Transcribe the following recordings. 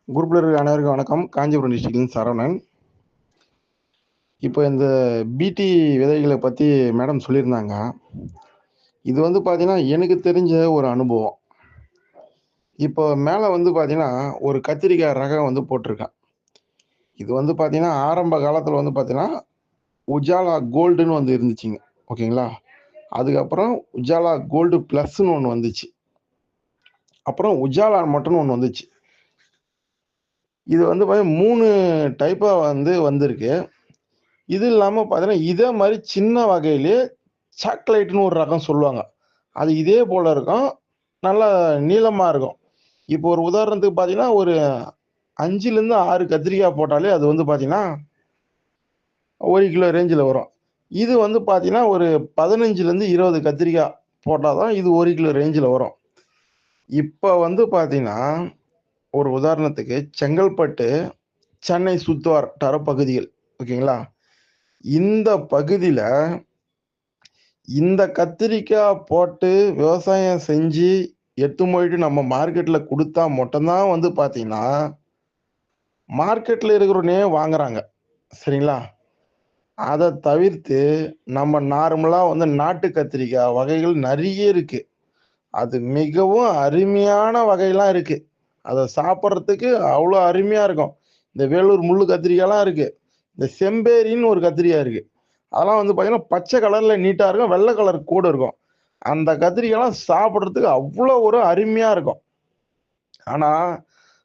குரூப்ல இருக்கிற அனைவருக்கும் வணக்கம். காஞ்சிபுரம் டிஸ்ட்ரிக்ட்லேருந்து சரவணன். இப்போ இந்த பிடி விதைகளை பற்றி மேடம் சொல்லியிருந்தாங்க. இது வந்து பார்த்தீங்கன்னா எனக்கு தெரிஞ்ச ஒரு அனுபவம். இப்போ மேலே வந்து பார்த்தீங்கன்னா ஒரு கத்திரிக்காய் ரகம் வந்து போட்டிருக்கேன். இது வந்து பார்த்தீங்கன்னா ஆரம்ப காலத்தில் வந்து பார்த்தீங்கன்னா உஜாலா கோல்டுன்னு வந்து இருந்துச்சுங்க. ஓகேங்களா? அதுக்கப்புறம் உஜாலா கோல்டு ப்ளஸ்ன்னு ஒன்று வந்துச்சு. அப்புறம் உஜாலா மட்டும்னு ஒன்று வந்துச்சு. இது வந்து பார்த்தீங்கன்னா 3 டைப்பாக வந்து வந்திருக்கு. இது இல்லாம பார்த்தீங்கன்னா, இதே மாரி சின்ன வகையிலேயே சாக்லேட்ன்னு ஒரு ரகம் சொல்லுவாங்க. அது இதே போல இருக்கும். நல்லா நீளமா இருக்கும். இப்போ ஒரு உதாரணத்துக்கு பார்த்தீங்கன்னா, ஒரு 5லேருந்து 6 கத்திரிக்காய் போட்டாலே அது வந்து பார்த்தீங்கன்னா, 1 கிலோ ரேஞ்சில வரும். இது வந்து பார்த்தீங்கன்னா, ஒரு 15லேருந்து 20 கத்திரிக்காய் போட்டா தான் இது 1 கிலோ ரேஞ்சில வரும். இப்ப வந்து பார்த்தீங்கன்னா, ஒரு உதாரணத்துக்கு செங்கல்பட்டு, சென்னை சுத்துவட்டார பகுதிகள். ஓகேங்களா? இந்த பகுதியில இந்த கத்திரிக்காய் போட்டு விவசாயம் செஞ்சு எடுத்துன்னு போயிட்டு நம்ம மார்க்கெட்ல குடுத்தா மட்டும் தான் வந்து பார்த்தீங்கன்னா, மார்க்கெட்ல இருக்கிறவனே வாங்குறாங்க. சரிங்களா? அத தவிர்த்து நம்ம நார்மலா வந்து நாட்டு கத்திரிக்காய் வகைகள் நெறைய இருக்கு. அது மிகவும் அருமையான வகைலாம் இருக்கு. அத சாப்பிடுறதுக்கு அவ்வளோ அருமையா இருக்கும். இந்த வேலூர் முள்ளு கத்திரிக்காய்லாம் இருக்கு. இந்த செம்பேரின்னு ஒரு கத்திரிக்காய் இருக்கு. அதெல்லாம் வந்து பார்த்தீங்கன்னா, பச்சை கலர்ல நீட்டா இருக்கும். வெள்ள கலர் கூட இருக்கும். அந்த கத்திரிக்காய்லாம் சாப்பிடுறதுக்கு அவ்வளோ ஒரு அருமையா இருக்கும். ஆனா,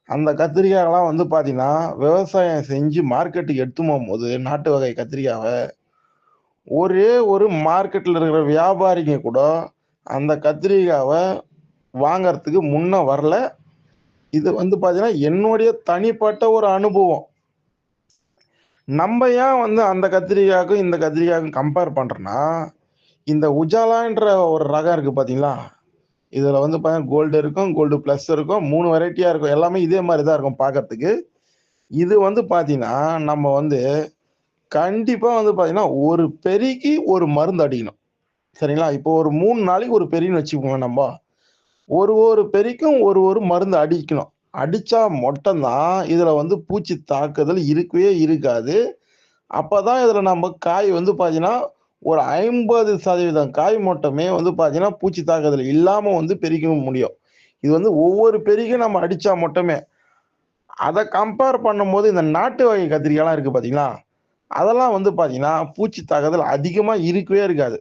அந்த கத்திரிக்காய்லாம் வந்து பார்த்தீங்கன்னா, விவசாயம் செஞ்சு மார்க்கெட்டுக்கு எடுத்துன்னு போம்போது, நாட்டு வகை கத்திரிக்காவ, ஒரே ஒரு மார்க்கெட்ல இருக்கிற வியாபாரிங்க கூட, அந்த கத்திரிக்காவ வாங்கறதுக்கு முன்ன வரல. இது வந்து பார்த்தீங்கன்னா, என்னுடைய தனிப்பட்ட ஒரு அனுபவம். நம்ப ஏன் வந்து அந்த கத்திரிக்காய்க்கும், இந்த கத்திரிக்காய்க்கும் கம்பேர் பண்றோம்னா, இந்த உஜாலான்ற ஒரு ரகம் இருக்கு பார்த்தீங்களா? இதுல வந்து பார்த்தீங்கன்னா, கோல்டு இருக்கும், கோல்டு பிளஸ் இருக்கும். 3 வெரைட்டியா இருக்கும். எல்லாமே இதே மாரி தான் இருக்கும் பார்க்கறதுக்கு. இது வந்து பார்த்தீங்கன்னா, நம்ம வந்து கண்டிப்பா வந்து பார்த்தீங்கன்னா, ஒரு பெரிக்கு ஒரு மருந்து அடிக்கணும். சரிங்களா? இப்போ ஒரு 3 நாளைக்கு ஒரு பெரின்னு வச்சுக்கோங்க நம்ப. ஒரு பெரிக்கும் ஒரு மருந்து அடிக்கணும். அடிச்சா மட்டும் தான் இதுல வந்து பூச்சி தாக்குதல் இருக்கவே இருக்காது. அப்பதான் இதுல நம்ம காய் வந்து பார்த்தீங்கன்னா, ஒரு 50% காய் மட்டுமே வந்து பார்த்தீங்கன்னா, பூச்சி தாக்குதல் இல்லாம வந்து பெரிக்க முடியும். இது வந்து ஒவ்வொரு பெரிக்கும் நம்ம அடிச்சா மட்டுமே. அத கம்பேர் பண்ணும்போது இந்த நாட்டு வகை கத்திரிக்காய்லாம் இருக்கு பார்த்தீங்களா? அதெல்லாம் வந்து பார்த்தீங்கன்னா, பூச்சி தாக்குதல் அதிகமா இருக்கவே இருக்காது.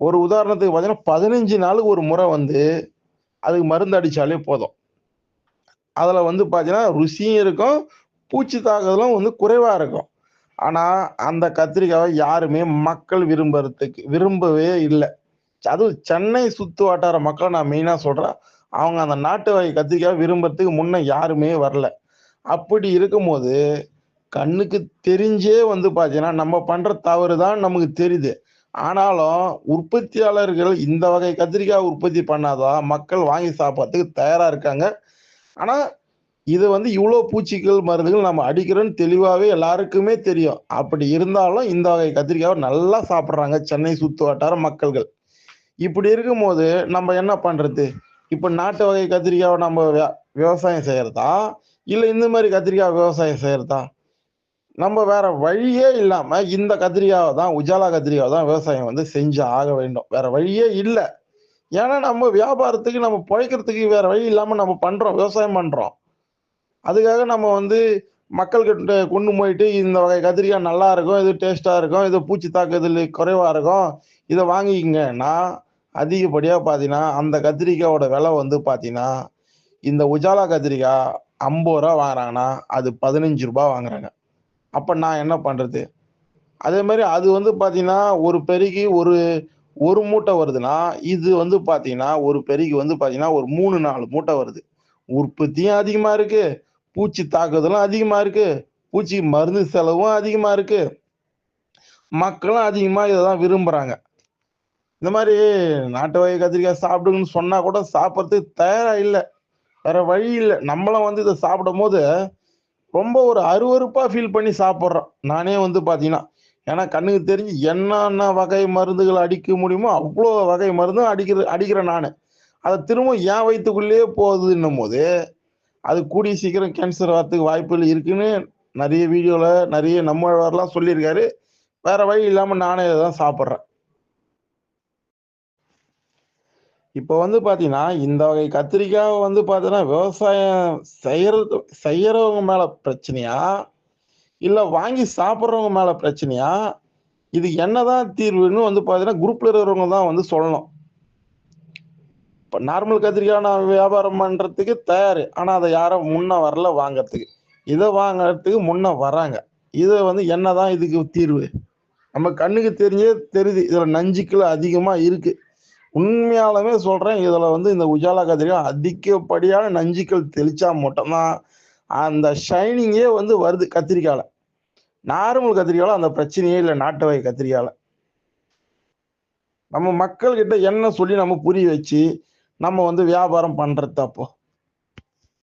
ஒரு உதாரணத்துக்கு பார்த்தீங்கன்னா, 15 நாளுக்கு ஒரு முறை வந்து அதுக்கு மருந்து அடிச்சாலே போதும். அதுல வந்து பார்த்தீங்கன்னா, ருசியும் இருக்கும். பூச்சி தாக்குதலும் வந்து குறைவா இருக்கும். ஆனா, அந்த கத்திரிக்காவ யாருமே மக்கள் விரும்பவே இல்ல. அதுவும் சென்னை சுத்து வட்டார மக்கள நான் மெயினா சொல்றேன். அவங்க அந்த நாட்டு வகை கத்திரிக்காவ விரும்புறதுக்கு முன்ன யாருமே வரல. அப்படி இருக்கும்போது, கண்ணுக்கு தெரிஞ்சே வந்து பார்த்தீங்கன்னா, நம்ம பண்ற தவறு தான் நமக்கு தெரியுது. ஆனாலும் உற்பத்தியாளர்கள் இந்த வகை கத்திரிக்காய் உற்பத்தி பண்ணா தான் மக்கள் வாங்கி சாப்பிடறதுக்கு தயாரா இருக்காங்க. ஆனா, இது வந்து இவ்ளோ பூச்சிகள், மருந்துகள் நம்ம அடிக்கிறோம்னு தெளிவாவே எல்லாருக்குமே தெரியும். அப்படி இருந்தாலும் இந்த வகை கத்திரிக்காவ நல்லா சாப்பிடுறாங்க சென்னை சுத்து வட்டார மக்கள்கள். இப்படி இருக்கும்போது நம்ம என்ன பண்றது? இப்ப நாட்டு வகை கத்திரிக்காவ நம்ம விவசாயம் செய்யறதா? இல்ல இந்த மாரி கத்திரிக்காய் விவசாயம் செய்யறதா? நம்ம வேற வழியே இல்லாம இந்த கத்திரிக்காவ தான் உஜாலா கத்திரிக்காவ தான் விவசாயம் வந்து செஞ்சு ஆக வேண்டும். வேற வழியே இல்ல. ஏன்னா நம்ம வியாபாரத்துக்கு நம்ம பொழைக்கிறதுக்கு வேற வழி இல்லாம நம்ம பண்றோம். விவசாயம் பண்றோம். அதுக்காக நம்ம வந்து மக்கள்கிட்ட கொண்டு போயிட்டு இந்த வகை கத்திரிக்காய் நல்லா இருக்கும். இது டேஸ்ட்டா இருக்கும். இது பூச்சி தாக்குதல் குறைவா இருக்கும். இத வாங்கிக்கங்கன்னா, அதிகப்படியா பார்த்தீங்கன்னா, அந்த கத்திரிக்காயோட விலை வந்து பார்த்தீங்கன்னா, இந்த உஜாலா கத்திரிக்காய் ரூ. 50 வாங்குறாங்கன்னா, அது ரூ. 15 வாங்குறாங்க. அப்ப நான் என்ன பண்றது? அதே மாரி அது வந்து பார்த்தீங்கன்னா, ஒரு பெரிக்கு ஒரு மூட்டை வருதுன்னா, இது வந்து பார்த்தீங்கன்னா, ஒரு பெரிக்கு வந்து பார்த்தீங்கன்னா, ஒரு 3, 4 மூட்டை வருது. உற்பத்தியும் அதிகமா இருக்கு. பூச்சி தாக்குதலும் அதிகமா இருக்கு. பூச்சிக்கு மருந்து செலவும் அதிகமா இருக்கு. மக்களும் அதிகமா இத தான் விரும்புறாங்க. இந்த மாரி நாட்டு வகை கத்திரிக்காய் சாப்பிடுங்கன்னு சொன்னா கூட சாப்பிடறதுக்கு தயாரா இல்ல. வேற வழி இல்ல. நம்மளும் வந்து இத சாப்பிடும்போது, ரொம்ப ஒரு அருவருப்பா ஃபீல் பண்ணி சாப்பிடுறோம். நானே வந்து பார்த்தீங்கன்னா. ஏன்னா கண்ணுக்கு தெரிஞ்சு என்னென்ன வகை மருந்துகள் அடிக்க முடியுமோ, அவ்ளோ வகை மருந்தும் அடிக்கிறேன் நானு. அது திரும்ப என் வயித்துக்குள்ளேயே போகுதுன்னும்போது, அது கூடிய சீக்கிரம் கேன்சர் வரதுக்கு வாய்ப்புகள் இருக்குன்னு நிறைய வீடியோல நிறைய நம்மளாம் சொல்லியிருக்காரு. வேற வழி இல்லாம நானே இதான் சாப்பிடுறேன். இப்ப வந்து பாத்தீங்கன்னா, இந்த வகை கத்திரிக்காய் வந்து பாத்தீங்கன்னா, விவசாயம் செய்யறவங்க மேல பிரச்சனையா? இல்ல வாங்கி சாப்பிடுறவங்க மேல பிரச்சனையா? இது என்னதான் தீர்வுன்னு வந்து பாத்தீங்கன்னா, குரூப்ல இருக்கிறவங்க தான் வந்து சொல்லணும். இப்ப நார்மல் கத்திரிக்காய் நான் வியாபாரம் பண்றதுக்கு தயாரு. ஆனா அத யாரும் முன்ன வரல வாங்கறதுக்கு. இத வாங்கறதுக்கு முன்ன வராங்க. இத வந்து என்னதான் இதுக்கு தீர்வு? நம்ம கண்ணுக்கு தெரியுது. இதுல நஞ்சுக்கள் அதிகமா இருக்கு. உண்மையாலுமே சொல்றேன். இதுல வந்து இந்த உஜாலா கத்திரிக்காய் அதிகப்படியான நஞ்சுக்கள் தெளிச்சா மட்டும் தான், அந்த ஷைனிங்கே வந்து வருது கத்திரிக்காய்ல. நார்மல் கத்திரிக்காய்ல அந்த பிரச்சனையே இல்ல நாட்டு வகை கத்திரிக்காய்ல. நம்ம மக்கள் கிட்ட என்ன சொல்லி நம்ம புரிய வச்சு, நம்ம வந்து வியாபாரம் பண்றது அப்போ?